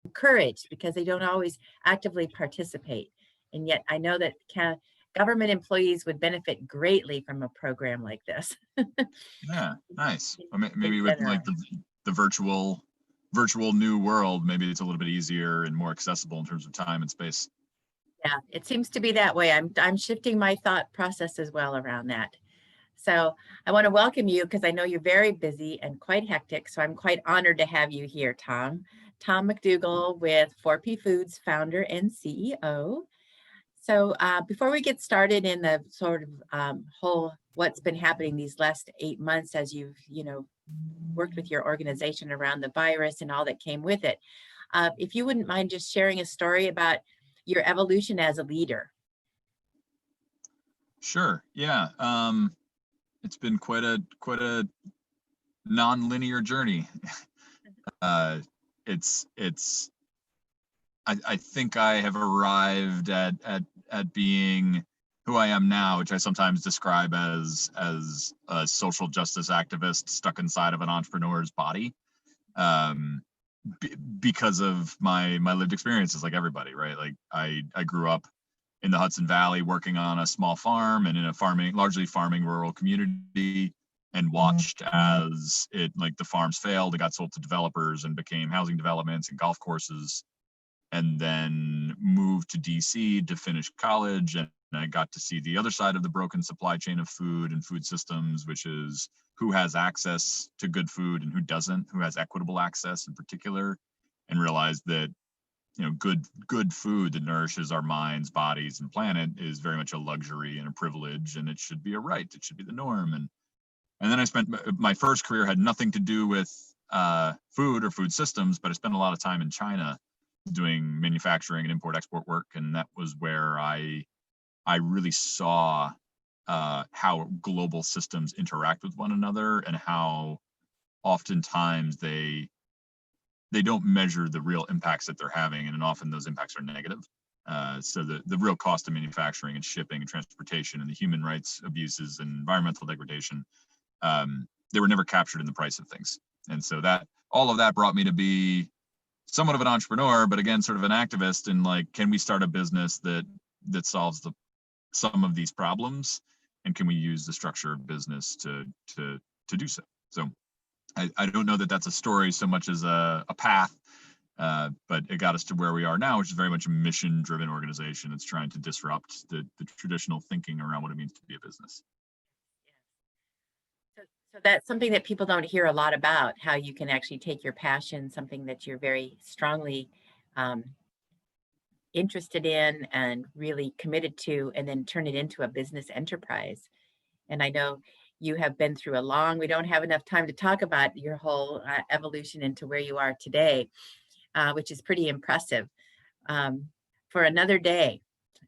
encouraged because they don't always actively participate. And yet I know that government employees would benefit greatly from a program like this. Yeah, nice. Well, In maybe with like general. the virtual new world, maybe it's a little bit easier and more accessible in terms of time and space. Yeah, it seems to be that way. I'm shifting my thought process as well around that. So I want to welcome you because I know you're very busy and quite hectic. So I'm quite honored to have you here, Tom. Tom McDougal with 4P Foods, founder and CEO. So before we get started in the sort of whole what's been happening these last 8 months as you've, worked with your organization around the virus and all that came with it, if you wouldn't mind just sharing a story about your evolution as a leader. Sure. Yeah. It's been quite a non-linear journey. Uh, it's I think I have arrived at being who I am now, which I sometimes describe as a social justice activist stuck inside of an entrepreneur's body, um, because of my lived experiences, like everybody, right? Like I grew up in the Hudson Valley working on a small farm and in a largely farming rural community, and watched as the farms failed and got sold to developers and became housing developments and golf courses, and then moved to DC to finish college. And I got to see the other side of the broken supply chain of food and food systems, which is who has access to good food and who doesn't, who has equitable access in particular, and realized that good food that nourishes our minds, bodies, and planet is very much a luxury and a privilege, and it should be a right. It should be the norm. And then I spent my first career had nothing to do with food or food systems, but I spent a lot of time in China doing manufacturing and import-export work, and that was where I really saw how global systems interact with one another, and how oftentimes they don't measure the real impacts that they're having, and often those impacts are negative. So the real cost of manufacturing and shipping and transportation and the human rights abuses and environmental degradation, they were never captured in the price of things. And so that all of that brought me to be somewhat of an entrepreneur, but again, sort of an activist in can we start a business that solves some of these problems, and can we use the structure of business to do so? So I don't know that that's a story so much as a path, but it got us to where we are now, which is very much a mission-driven organization that's trying to disrupt the traditional thinking around what it means to be a business. So that's something that people don't hear a lot about, how you can actually take your passion, something that you're very strongly interested in and really committed to, and then turn it into a business enterprise. And I know you have been through we don't have enough time to talk about your whole evolution into where you are today, which is pretty impressive. For another day,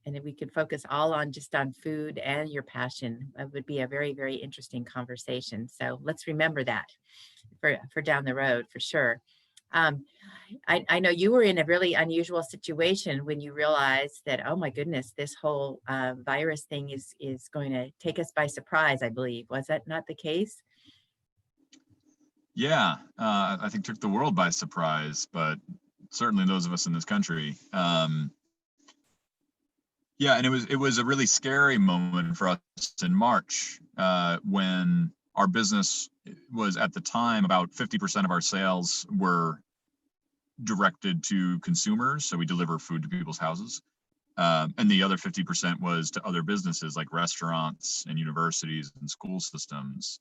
and if we could focus all on just on food and your passion, it would be a very, very interesting conversation. So let's remember that for down the road, for sure. I know you were in a really unusual situation when you realized that, oh my goodness, this whole virus thing is going to take us by surprise, I believe. Was that not the case? Yeah, I think took the world by surprise, but certainly those of us in this country. Yeah, and it was a really scary moment for us in March, when our business was, at the time, about 50% of our sales were directed to consumers. So we deliver food to people's houses. And the other 50% was to other businesses like restaurants and universities and school systems.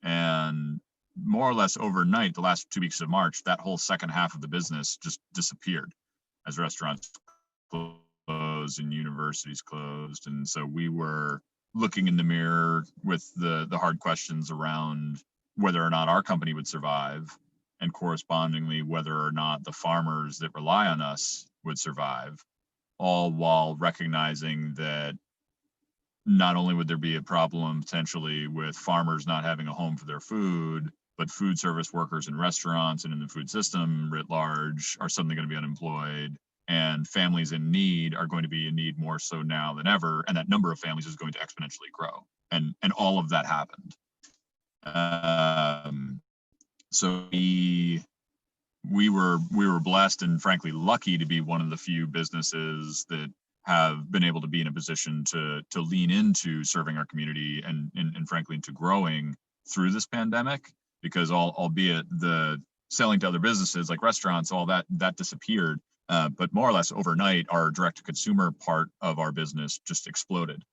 And more or less overnight, the last 2 weeks of March, that whole second half of the business just disappeared as restaurants closed and universities closed. And so we were looking in the mirror with the hard questions around whether or not our company would survive, and correspondingly whether or not the farmers that rely on us would survive, all while recognizing that not only would there be a problem potentially with farmers not having a home for their food, but food service workers in restaurants and in the food system writ large are suddenly going to be unemployed, and families in need are going to be in need more so now than ever, and that number of families is going to exponentially grow. And all of that happened. So we we were blessed and frankly lucky to be one of the few businesses that have been able to be in a position to lean into serving our community and frankly into growing through this pandemic, because albeit the selling to other businesses like restaurants, all that disappeared, but more or less overnight our direct to consumer part of our business just exploded,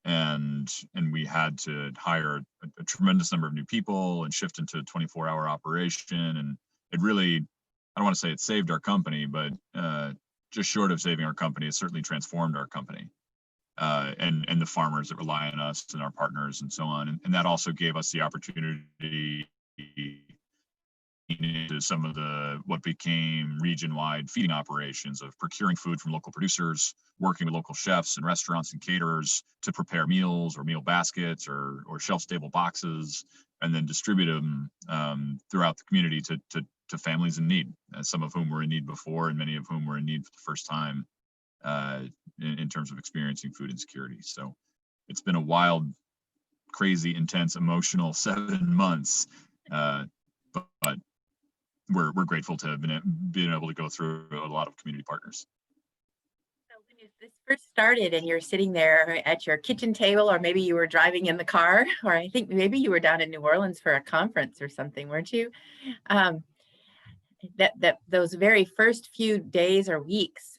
and we had to hire a tremendous number of new people and shift into a 24-hour operation. And it really, I don't want to say it saved our company, but just short of saving our company, it certainly transformed our company, and the farmers that rely on us and our partners and so on. And that also gave us the opportunity into some of the what became region-wide feeding operations of procuring food from local producers, working with local chefs and restaurants and caterers to prepare meals or meal baskets or shelf-stable boxes, and then distribute them throughout the community to families in need, some of whom were in need before and many of whom were in need for the first time in terms of experiencing food insecurity. So it's been a wild, crazy, intense, emotional 7 months, but we're grateful to have been able to go through a lot of community partners. So when this first started and you're sitting there at your kitchen table, or maybe you were driving in the car, or I think maybe you were down in New Orleans for a conference or something, weren't you? That those very first few days or weeks,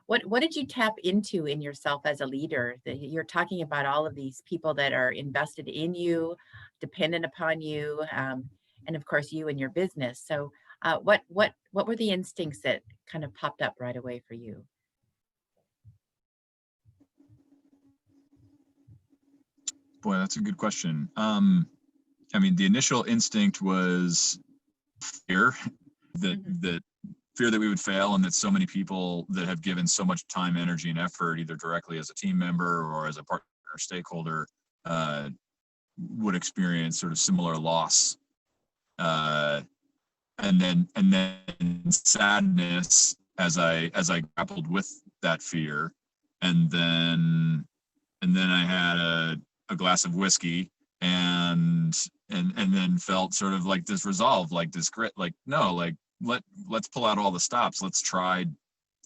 what did you tap into in yourself as a leader? You're talking about all of these people that are invested in you, dependent upon you, and of course you and your business. So what were the instincts that kind of popped up right away for you? Boy, that's a good question. I mean, the initial instinct was fear, that fear that we would fail, and that so many people that have given so much time, energy, and effort, either directly as a team member or as a partner or stakeholder, would experience sort of similar loss. And then sadness as I grappled with that fear, and then I had a glass of whiskey and then felt sort of like this resolve, like this grit, like no, like let's pull out all the stops. Let's try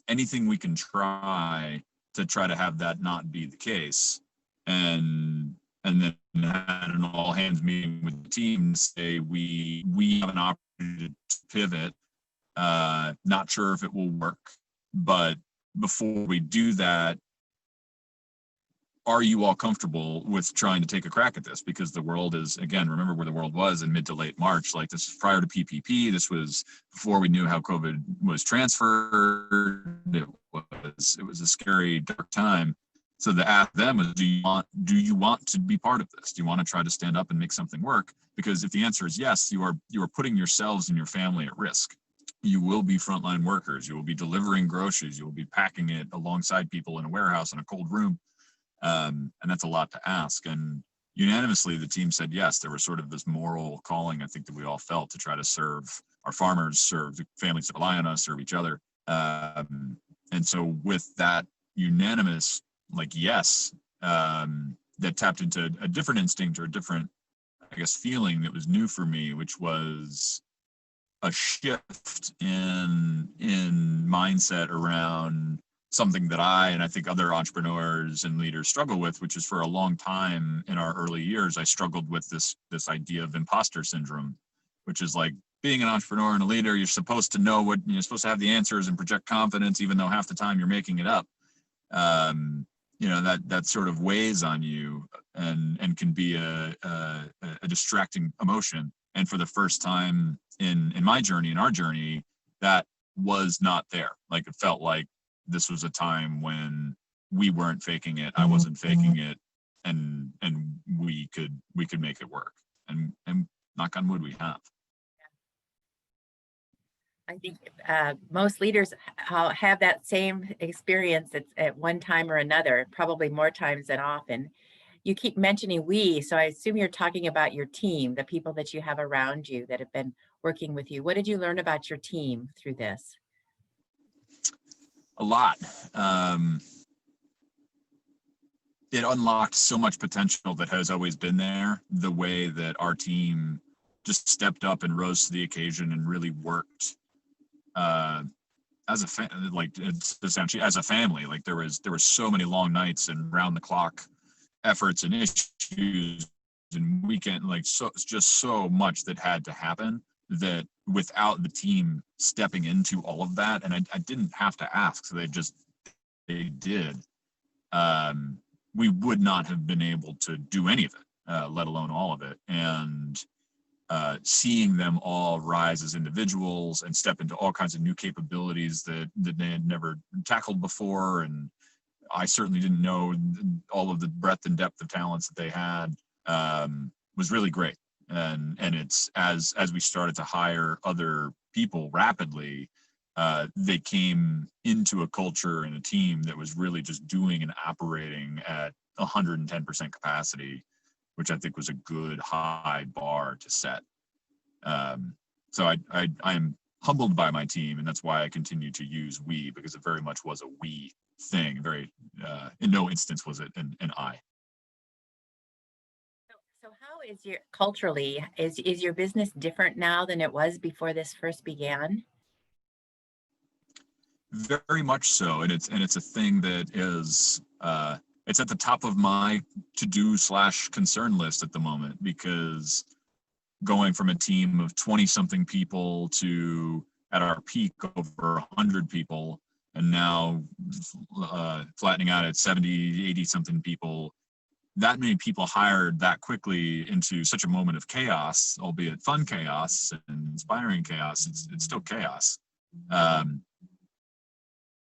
anything we can try to have that not be the case. And then had an all hands meeting with the team to say we have an opportunity to pivot. Not sure if it will work, but before we do that, are you all comfortable with trying to take a crack at this? Because the world is, again, remember where the world was in mid to late March. Like, this is prior to PPP. This was before we knew how COVID was transferred. It was a scary, dark time. So the ask them is, do you want to be part of this? Do you want to try to stand up and make something work? Because if the answer is yes, you are putting yourselves and your family at risk. You will be frontline workers. You will be delivering groceries. You will be packing it alongside people in a warehouse in a cold room. And that's a lot to ask. And unanimously, the team said yes. There was sort of this moral calling, I think, that we all felt to try to serve our farmers, serve the families that rely on us, serve each other. And so with that unanimous, like, yes, that tapped into a different instinct or a different, I guess, feeling that was new for me, which was a shift in mindset around something that I think other entrepreneurs and leaders struggle with, which is for a long time in our early years, I struggled with this idea of imposter syndrome, which is like being an entrepreneur and a leader, you're supposed to know what you're supposed to have the answers and project confidence, even though half the time you're making it up. That sort of weighs on you and can be a distracting emotion. And for the first time in my journey, in our journey, that was not there. Like, it felt like this was a time when we weren't faking it. I wasn't faking it, and we could make it work. And knock on wood, we have. I think most leaders have that same experience at one time or another, probably more times than often. You keep mentioning we, so I assume you're talking about your team, the people that you have around you that have been working with you. What did you learn about your team through this? A lot. It unlocked so much potential that has always been there. The way that our team just stepped up and rose to the occasion and really worked as a like to sound cheap, as a family, like there was so many long nights and round the clock efforts and issues and weekend, like so just so much that had to happen, that without the team stepping into all of that, and I didn't have to ask, so they did, we would not have been able to do any of it, let alone all of it. And seeing them all rise as individuals and step into all kinds of new capabilities that they had never tackled before, and I certainly didn't know all of the breadth and depth of talents that they had, was really great. And it's as we started to hire other people rapidly, they came into a culture and a team that was really just doing and operating at 110% capacity, which I think was a good high bar to set. So I'm humbled by my team, and that's why I continue to use we, because it very much was a we thing. Very, in no instance was it an I. So how is your culturally, is your business different now than it was before this first began? Very much so, and it's a thing that is it's at the top of my to-do / concern list at the moment, because going from a team of 20 something people to at our peak over 100 people, and now flattening out at 70, 80 something people, that many people hired that quickly into such a moment of chaos, albeit fun chaos and inspiring chaos. It's still chaos.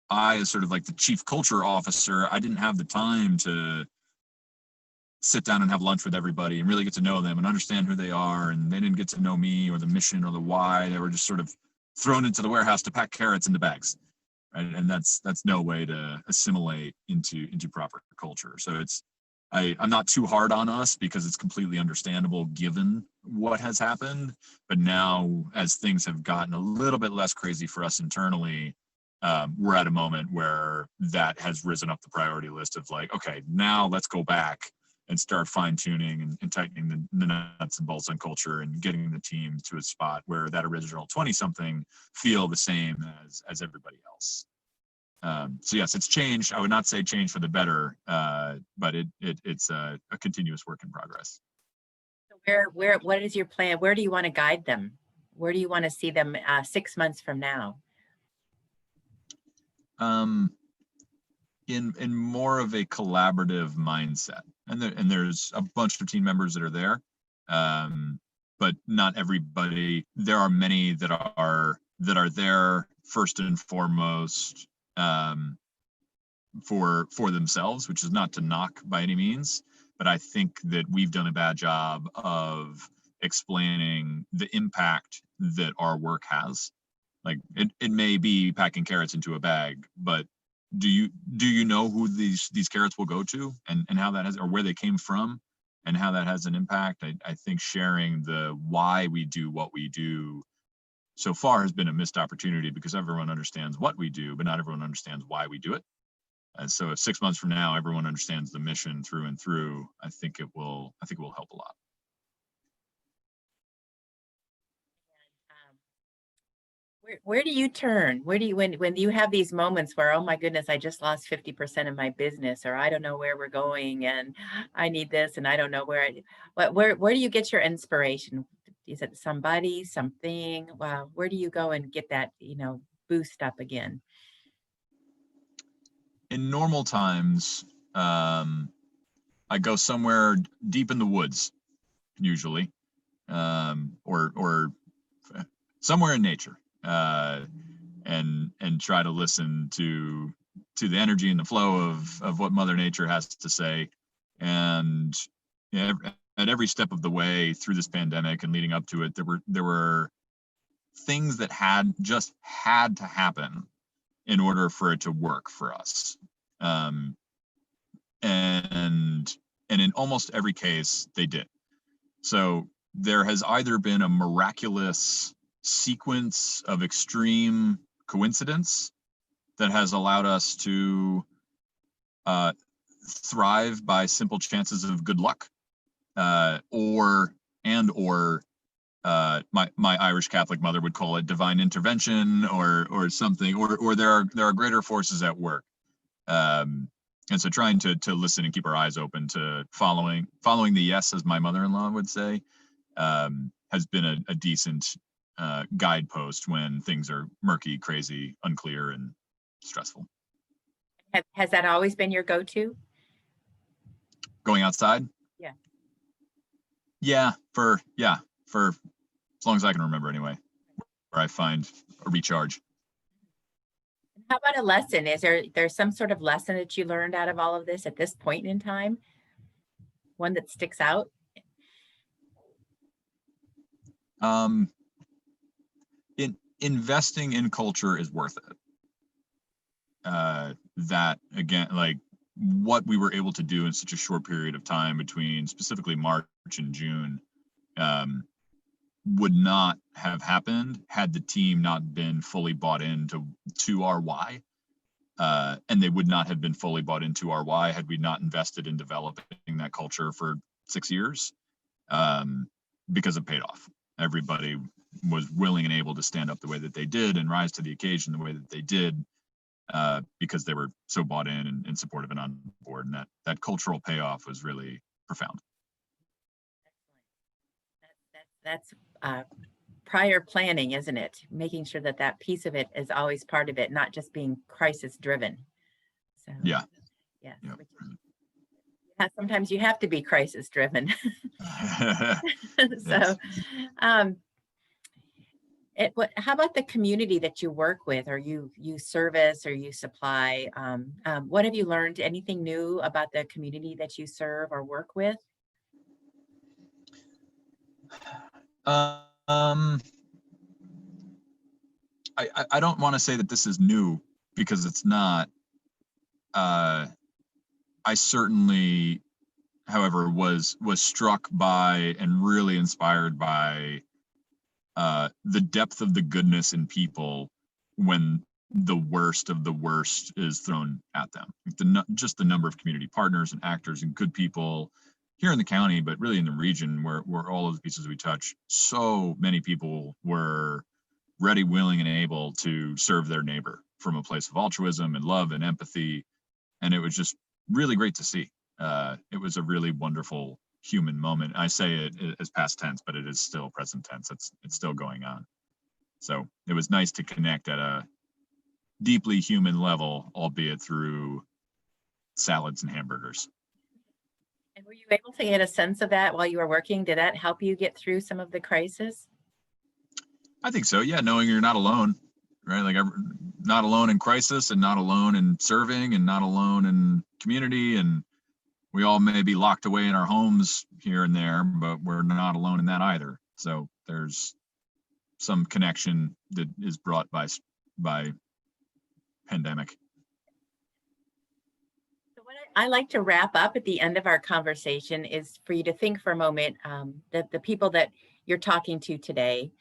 I, as sort of like the chief culture officer, I didn't have the time to sit down and have lunch with everybody and really get to know them and understand who they are. And they didn't get to know me or the mission or the why. They were just sort of thrown into the warehouse to pack carrots into bags. Right? And that's no way to assimilate into proper culture. So I'm not too hard on us, because it's completely understandable given what has happened. But now, as things have gotten a little bit less crazy for us internally, we're at a moment where that has risen up the priority list of like, okay, now let's go back and start fine tuning and tightening the nuts and bolts on culture, and getting the team to a spot where that original 20 something feel the same as everybody else. So yes, it's changed. I would not say change for the better, but it's a continuous work in progress. What is your plan? Where do you want to guide them? Where do you want to see them 6 months from now? In more of a collaborative mindset, and there's a bunch of team members that are there, but not everybody. There are many that are there first and foremost for themselves, which is not to knock by any means, but I think that we've done a bad job of explaining the impact that our work has. Like it may be packing carrots into a bag, but do you know who these carrots will go to, and how that has, or where they came from, and how that has an impact? I think sharing the why we do what we do so far has been a missed opportunity, because everyone understands what we do, but not everyone understands why we do it. And so if 6 months from now everyone understands the mission through and through, I think it will help a lot. Where do you turn? Where do you, when you have these moments where, oh my goodness, I just lost 50% of my business, or I don't know where we're going and I need this and I don't know where do you get your inspiration? Is it somebody, something? Wow, where do you go and get that, boost up again? In normal times, I go somewhere deep in the woods, usually, or somewhere in nature, and try to listen to the energy and the flow of what Mother Nature has to say. And at every step of the way through this pandemic and leading up to it, there were things that had to happen in order for it to work for us. And in almost every case, they did. So there has either been a miraculous sequence of extreme coincidence that has allowed us to thrive by simple chances of good luck, or my Irish Catholic mother would call it divine intervention or something, or there are greater forces at work. And so trying to listen and keep our eyes open to following the yes, as my mother-in-law would say, has been a decent guidepost when things are murky, crazy, unclear, and stressful. Has that always been your go-to? Going outside? Yeah. Yeah, for as long as I can remember anyway, where I find a recharge. How about a lesson? Is there's some sort of lesson that you learned out of all of this at this point in time? One that sticks out? Investing in culture is worth it. That again, like what we were able to do in such a short period of time between specifically March and June, would not have happened had the team not been fully bought into our why. And they would not have been fully bought into our why had we not invested in developing that culture for 6 years, because it paid off. Everybody was willing and able to stand up the way that they did and rise to the occasion the way that they did, because they were so bought in and supportive and on board. And that cultural payoff was really profound. That's prior planning, isn't it? Making sure that piece of it is always part of it, not just being crisis driven. So yeah. Sometimes you have to be crisis driven. So how about the community that you work with, or you service, or you supply? What have you learned? Anything new about the community that you serve or work with? I don't want to say that this is new, because it's not. I certainly, however, was struck by and really inspired by the depth of the goodness in people when the worst of the worst is thrown at them. Just the number of community partners and actors and good people here in the county, but really in the region where all of the pieces we touch, so many people were ready, willing, and able to serve their neighbor from a place of altruism and love and empathy. And it was just really great to see. It was a really wonderful human moment. I say it as past tense, but it is still present tense. It's still going on. So it was nice to connect at a deeply human level, albeit through salads and hamburgers. And were you able to get a sense of that while you were working? Did that help you get through some of the crisis? I think so. Yeah, knowing you're not alone, right? Like not alone in crisis, and not alone in serving, and not alone in community. And we all may be locked away in our homes here and there, but we're not alone in that either. So there's some connection that is brought by pandemic. So what I like to wrap up at the end of our conversation is for you to think for a moment, that the people that you're talking to today,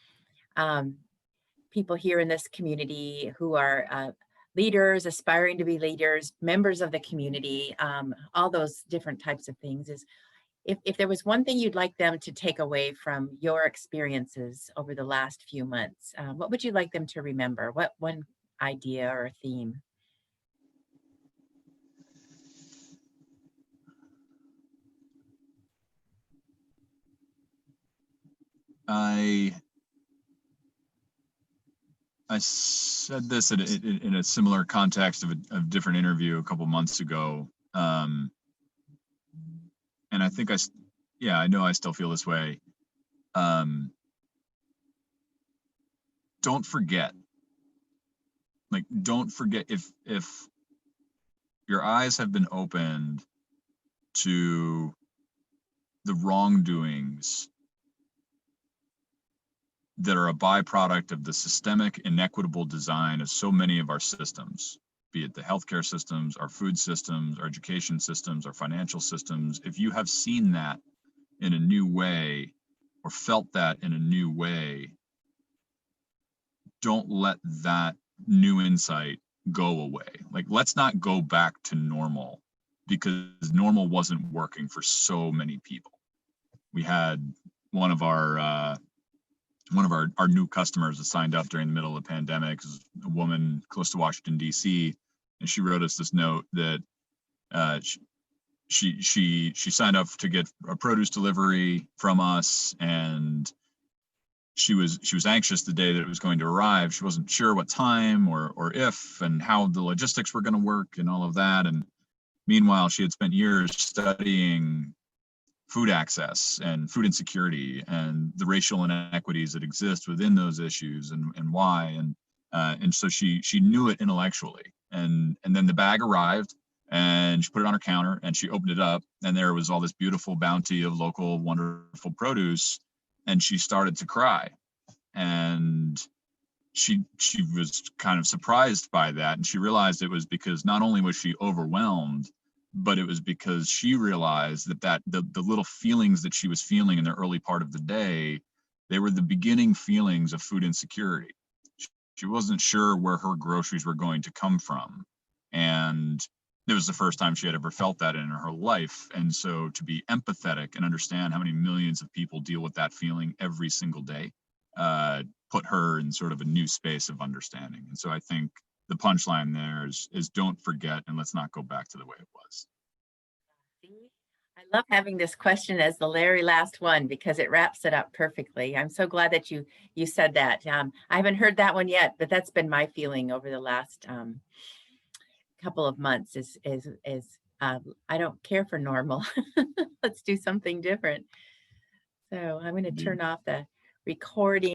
people here in this community who are leaders, aspiring to be leaders, members of the community, all those different types of things, is if there was one thing you'd like them to take away from your experiences over the last few months, what would you like them to remember? What one idea or theme? I said this in a similar context of a different interview a couple months ago, and I think I know I still feel this way. Don't forget if your eyes have been opened to the wrongdoings that are a byproduct of the systemic, inequitable design of so many of our systems, be it the healthcare systems, our food systems, our education systems, our financial systems. If you have seen that in a new way or felt that in a new way, don't let that new insight go away. Like, let's not go back to normal, because normal wasn't working for so many people. We had one of our one of our new customers that signed up during the middle of the pandemic is a woman close to Washington, D.C. And she wrote us this note that she signed up to get a produce delivery from us, and she was anxious the day that it was going to arrive. She wasn't sure what time or if and how the logistics were going to work and all of that. And meanwhile, she had spent years studying food access and food insecurity and the racial inequities that exist within those issues and why. And so she knew it intellectually. And then the bag arrived and she put it on her counter and she opened it up and there was all this beautiful bounty of local, wonderful produce. And she started to cry. And she was kind of surprised by that. And she realized it was because not only was she overwhelmed, but it was because she realized that the little feelings that she was feeling in the early part of the day, they were the beginning feelings of food insecurity. She wasn't sure where her groceries were going to come from. And it was the first time she had ever felt that in her life. And so to be empathetic and understand how many millions of people deal with that feeling every single day, put her in sort of a new space of understanding. And so I think the punchline there is don't forget and let's not go back to the way it was. I love having this question as the very last one because it wraps it up perfectly. I'm so glad that you said that. I haven't heard that one yet, but that's been my feeling over the last couple of months is I don't care for normal. Let's do something different. So I'm going to turn off the recording.